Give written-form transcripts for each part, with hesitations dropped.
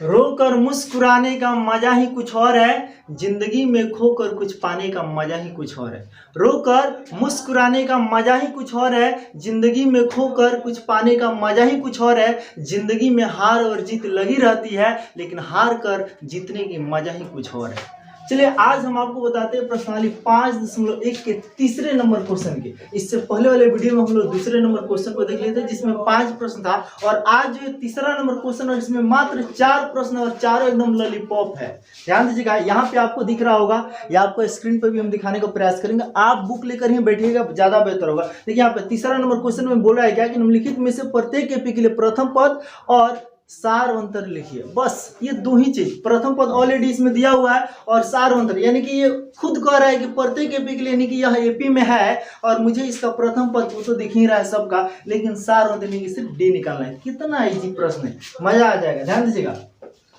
रोकर मुस्कुराने का मजा ही कुछ और है, जिंदगी में खोकर कुछ पाने का मजा ही कुछ और है। रोकर मुस्कुराने का मजा ही कुछ और है, जिंदगी में खोकर कुछ पाने का मजा ही कुछ और है। जिंदगी में हार और जीत लगी रहती है, लेकिन हार कर जीतने की मजा ही कुछ और है। चलिए आज हम आपको बताते हैं प्रश्नावली 5.1 के तीसरे नंबर क्वेश्चन के। इससे पहले वाले वीडियो में हम लोग दूसरे नंबर क्वेश्चन को देख लेते हैं जिसमें 5 प्रश्न था, और आज जो तीसरा नंबर क्वेश्चन है इसमें मात्र 4 प्रश्न और चारों एकदम लॉलीपॉप है। ध्यान दीजिएगा, यहाँ पे आपको दिख रहा होगा या आपको स्क्रीन पर भी हम दिखाने का प्रयास करेंगे। आप बुक लेकर ही बैठिएगा, ज्यादा बेहतर होगा। देखिए यहाँ पे तीसरा नंबर क्वेश्चन में बोल रहा है क्या कि निम्नलिखित में से प्रत्येक एपी के लिए प्रथम पद और सार अंतर लिखिए। बस ये दो ही चीज, प्रथम पद ऑलरेडी इसमें दिया हुआ है और सार अंतर, यानी कि ये खुद कह रहा है कि प्रत्येक एपी के लिए, यानी कि यह एपी में है और मुझे इसका प्रथम पद वो तो दिख ही रहा है सबका, लेकिन सार अंतर यानी कि सिर्फ डी निकालना है। कितना इजी प्रश्न है, मजा आ जाएगा। ध्यान दीजिएगा,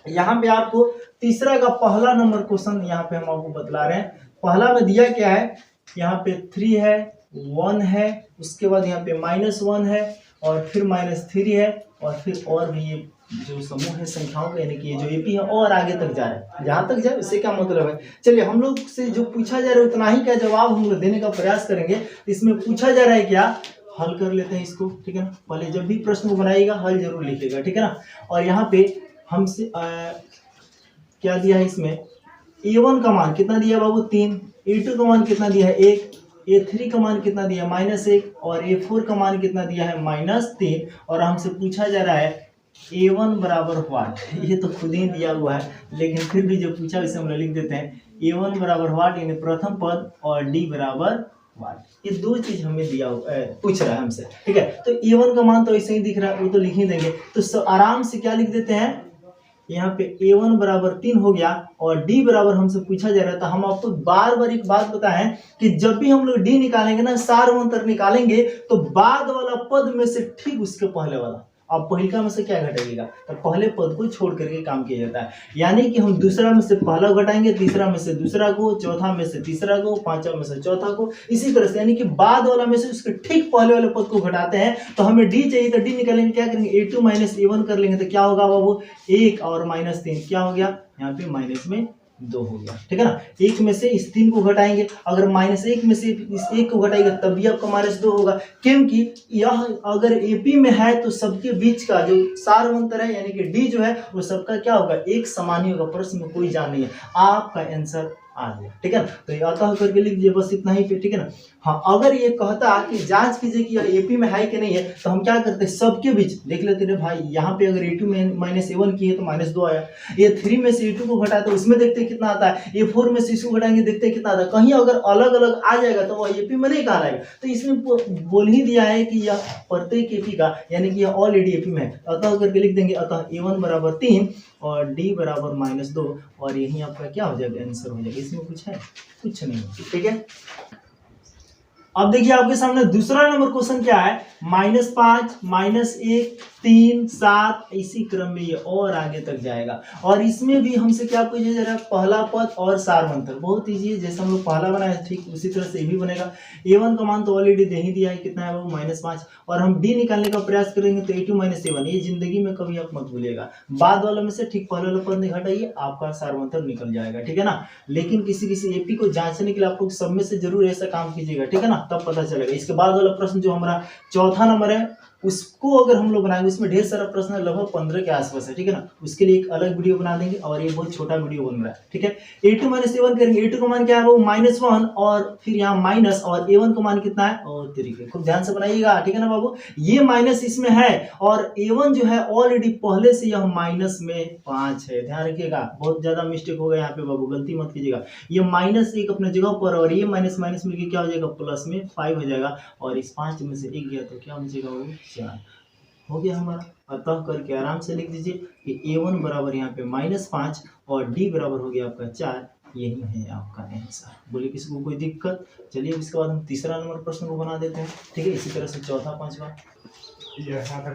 यहाँ पे आपको तीसरा का पहला नंबर क्वेश्चन यहाँ पे हम आपको बतला रहे हैं। पहला में दिया क्या है, यहाँ पे 3 है, 1 है, उसके बाद यहाँ पे -1 है और फिर -3 है और फिर और भी ये जो समूह है संख्याओं का, यानी कि ये जो एपी है और आगे तक जा रहा है। जहां तक जाए इससे क्या मतलब है। चलिए हम लोग से जो पूछा जा रहा है उतना ही का जवाब हम लोग देने का प्रयास करेंगे। इसमें पूछा जा रहा है क्या, हल कर लेते हैं इसको, ठीक है ना। पहले जब भी प्रश्न को बनाइएगा हल जरूर लिखिएगा, ठीक है ना। और यहाँ पे हमसे क्या दिया है, इसमें A1 का मान कितना दिया है बाबू 3, A2 का मान कितना दिया है 1, A3 का मान कितना दिया है -1 और A4 का मान कितना दिया है -3। और हमसे पूछा जा रहा है A1 बराबर व्हाट। ये तो खुद ही दिया हुआ है, लेकिन फिर भी जो पूछा उसे हम लोग लिख देते हैं। A1 बराबर व्हाट यानी प्रथम पद और D बराबर व्हाट। ये दो चीज हमें दिया पूछ रहा है हमसे, ठीक है। तो A1 का मान तो ऐसे ही दिख रहा है, वो तो लिख ही देंगे। तो आराम से क्या लिख देते हैं, यहाँ पे A1 बराबर 3 हो गया और D बराबर हमसे पूछा जा रहा था। हम आपको बार बार एक बात बताएं कि जब भी हम लोग D निकालेंगे ना, सार अंतर निकालेंगे, तो बाद वाला पद में से ठीक उसके पहले वाला, अब पहिलका में से क्या घटाइएगा, तो पहले पद को छोड़ करके काम किया जाता है। यानी कि हम दूसरा में से पहला घटाएंगे, तीसरा में से दूसरा को, चौथा में से तीसरा को, पांचवा में से चौथा को, इसी तरह से, यानी कि बाद वाला में से उसके ठीक पहले वाले पद को घटाते हैं। तो हमें डी चाहिए, तो डी निकालेंगे, क्या करेंगे A2 - A1 कर लेंगे, तो क्या होगा बाबू 1 और -3 क्या हो गया, यहाँ पे -2 हो गया, ठीक है ना। 1 में से इस 3 को घटाएंगे, अगर -1 में से इस 1 को घटाएंगे तब भी आपका -2 होगा, क्योंकि यह अगर एपी में है तो सबके बीच का जो सार अंतर है यानी कि डी जो है वो सबका क्या होगा, एक समान ही होगा। प्रश्न में कोई जान नहीं है, आपका आंसर आ गया, ठीक है ना। तो ये अतः करके लिख दीजिए बस इतना ही पे, ठीक है ना। हाँ, अगर ये कहता कि जांच कीजिए कि यह एपी में है कि नहीं है, तो हम क्या करते हैं, सबके बीच देख लेते हैं भाई। यहाँ पे अगर A2 में -A1 की है तो -2 आया, A3 में से A2 को घटाया तो उसमें देखते हैं कितना आता है, A4 में से इसको घटाएंगे देखते हैं कितना आता है। कहीं अगर अलग अलग आ जाएगा तो वह एपी में नहीं कहलाएगा। तो इसमें बोल ही दिया है कि यह प्रत्येक एपी का, यानी कि यह ऑलरेडी एपी में है। अतः करके लिख देंगे, अतः A1 बराबर 3 और D बराबर -2, और यही आपका क्या हो जाएगा, आंसर हो जाएगा। इसमें कुछ है, कुछ नहीं, ठीक है। अब देखिए आपके सामने दूसरा नंबर क्वेश्चन क्या है, -5, -1, 3, 7, इसी क्रम में ये और आगे तक जाएगा। और इसमें भी हमसे क्या पूछा जा रहा है, पहला पद और सार अंतर। बहुत ईजी है, जैसे हम लोग पहला बनाए ठीक उसी तरह से ये भी बनेगा। A1 का मान तो ऑलरेडी दे ही दिया है, कितना है वो -5, और हम D निकालने का प्रयास करेंगे तो A2 - A1। ये जिंदगी में कभी आप मत भूलिएगा, बाद वालों में से ठीक पहले वाला पद नहीं घटाइए, आपका सार अंतर निकल जाएगा, ठीक है ना। लेकिन किसी किसी एपी को जांचने के लिए आप लोग सब में से जरूर ऐसा काम कीजिएगा, ठीक है ना, तब पता चलेगा। इसके बाद वाला प्रश्न जो हमारा चौथा नंबर है, उसको अगर हम लोग बनाएंगे, उसमें ढेर सारा प्रश्न है, लगभग 15 के आसपास है, ठीक है ना। उसके लिए एक अलग वीडियो बना देंगे, और ये बहुत छोटा वीडियो बन रहा है, ठीक है। A2 - A1 करेंगे, A2 का मान क्या है वो -1 और फिर यहाँ माइनस, और A1 का मान कितना है, और तरीके खूब ध्यान से बनाइएगा, ठीक है ना बाबू। ये माइनस इसमें है और A1 जो है ऑलरेडी पहले से यह -5 है, ध्यान रखिएगा। बहुत ज्यादा मिस्टेक होगा यहाँ पे बाबू, गलती मत कीजिएगा। ये -1 अपने जगह पर और ये माइनस माइनस मिलकर क्या हो जाएगा, +5 हो जाएगा, और इस 5 में से 1 गया तो क्या बचेगा वो 4 हो गया हमारा। अतः करके आराम से लिख दीजिए कि A1 बराबर यहाँ पे -5 और D बराबर हो गया आपका 4। यही है आपका आंसर। बोलिए किसी को कोई दिक्कत। चलिए इसके बाद हम तीसरा नंबर प्रश्न को बना देते हैं, ठीक है। इसी तरह से चौथा, पांचवा,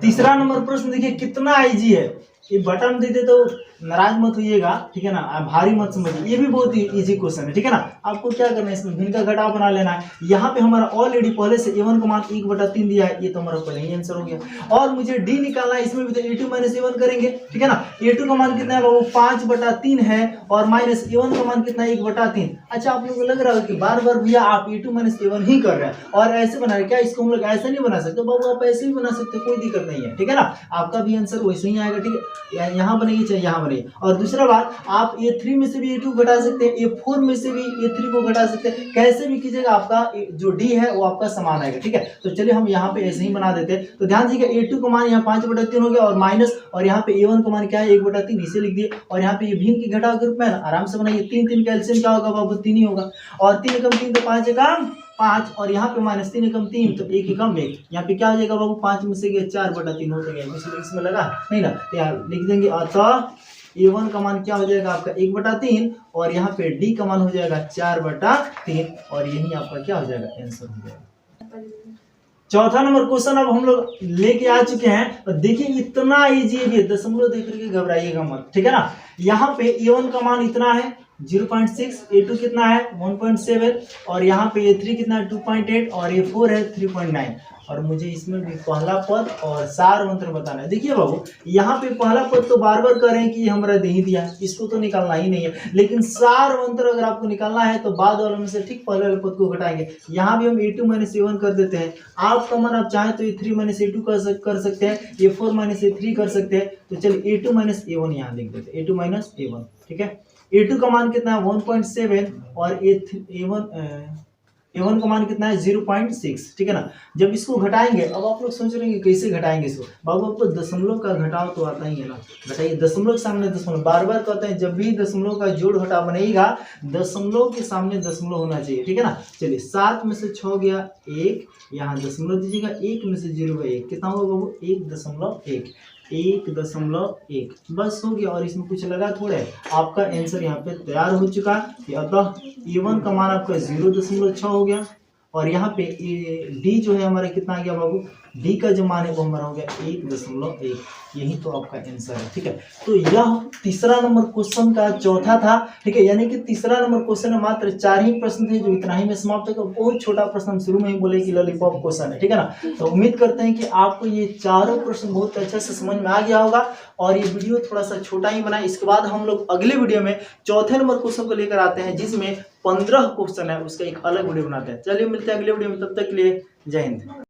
तीसरा नंबर प्रश्न देखिए कितना इजी है। ये बटन दे दे तो नाराज मत होइएगा, ठीक है ना, आप भारी मत समझिए, ये भी बहुत ही इजी क्वेश्चन है, ठीक है ना। आपको क्या करना है, इसमें भिन्न का घटाव बना लेना है। यहाँ पे हमारा ऑलरेडी पहले से a1 का मान 1/3 दिया है, ये तो हमारा पहले ही आंसर हो गया। और मुझे d निकालना है, इसमें भी तो a2 - a1 करेंगे, ठीक है ना। a2 का मान कितना है बाबू 5/3 है और माइनस a1 का मान कितना है 1/3। अच्छा, आप लोगों को लग रहा है कि बार बार भैया आप a2 - a1 ही कर रहे हैं और ऐसे बना रहे, क्या इसको हम लोग ऐसे नहीं बना सकते बाबू, आप ऐसे भी बना सकते, कोई दिक्कत नहीं है, ठीक है ना। आपका भी आंसर वैसे ही आएगा, ठीक है, यहाँ बनेगी चाहे यहाँ बनेगी। और दूसरा बात, आप a3 में से भी a2 घटा सकते हैं, a4 में से भी a3 को घटा सकते हैं, कैसे भी कीजिएगा, आपका जो d है वो आपका समान आएगा, ठीक है। तो चलिए हम यहाँ पे ऐसे ही बना देते हैं। तो ध्यान दीजिएगा, a2 का मान यहाँ 5/3 हो गया और माइनस, और यहाँ पे a1 का मान क्या है 1/3, इसे लिख दिए। और यहाँ पे ये भिन्न की घटाव के रूप में आराम से बनाइए, 3 का एलसीएम क्या होगा बाबू 3 ही होगा, और 3 एकम 3 तो 5 एकम 5, और यहाँ पे -3 एकम 3 तो 1 एकम 1। यहाँ पे क्या हो जाएगा बाबू 5 में से 4/3 हो जाएगा, इसमें लगा नहीं ना, तो यहाँ लिख देंगे। अतः a1 का मान क्या हो जाएगा आपका 1/3 और यहाँ पे d का मान हो जाएगा 4/3 और यही आपका क्या हो जाएगा आंसर हो जाएगा। चौथा नंबर क्वेश्चन अब हम लोग लेके आ चुके हैं और देखिए इतना इजी है, दशमलव देख करके घबराइएगा मत, ठीक है ना। यहाँ पे a1 का मान इतना है 0.6, a2 कितना है 1.7 और यहाँ पे a3 कितना है 2.8 और a4 है 3.9। और मुझे इसमें भी पहला पद और सार मंत्र बताना है। देखिए बाबू, यहाँ पे पहला पद तो बार बार कह रहे हैं कि हमारा दे ही दिया, इसको तो निकालना ही नहीं है, लेकिन सार मंत्र अगर आपको निकालना है तो बाद वालों में से ठीक पहले वाले पद को घटाएंगे। यहाँ भी हम a2 - a1 कर देते हैं। आपका मन आप चाहे तो a3 - a2 कर सकते हैं, a4 - a3 कर सकते हैं। तो चलिए a2 - a1 यहाँ लिख देते हैं, a2 - a1, ठीक है। a2 का मान कितना है 1.7 और a1 का मान कितना है 0.6, ठीक है ना। जब इसको घटाएंगे, अब आप लोग सोच रहे हैं कैसे घटाएंगे इसको, बाबू आपको दशमलव का घटाव तो आता ही है ना, घटाइए, दशमलव के सामने दशमलव, बार बार कहते हैं जब भी दशमलव का जोड़ घटाव बनेगा दशमलव के सामने दशमलव होना चाहिए, ठीक है ना। चलिए 7 में से 6 गया 1, यहाँ दशमलव दीजिएगा, 1 में से 0 गया 1, कितना होगा बाबू 1.1, 1.1 बस हो गया। और इसमें कुछ लगा थोड़े, आपका आंसर यहाँ पे तैयार हो चुका है। अतः a1 का मान आपका 0.6 हो गया और यहाँ पे d जो है हमारा कितना आ गया बाबू, d का जो मान है वो हमारा हो गया 1.1, यही तो आपका आंसर है, ठीक है। तो यह तीसरा नंबर क्वेश्चन का चौथा था, ठीक है, यानी कि तीसरा नंबर क्वेश्चन में मात्र 4 ही प्रश्न थे जो इतना ही में समाप्त होगा। बहुत छोटा प्रश्न, हम शुरू में ही बोले कि लॉलीपॉप क्वेश्चन है, ठीक है ना। तो उम्मीद करते हैं कि आपको ये चारों प्रश्न बहुत अच्छे से समझ में आ गया होगा और ये वीडियो थोड़ा सा छोटा ही बना। इसके बाद हम लोग अगले वीडियो में चौथे नंबर क्वेश्चन को लेकर आते हैं जिसमें 15 क्वेश्चन है, उसका एक अलग वीडियो बनाते हैं। चलिए मिलते हैं अगले वीडियो में, तब तक के लिए जय हिंद।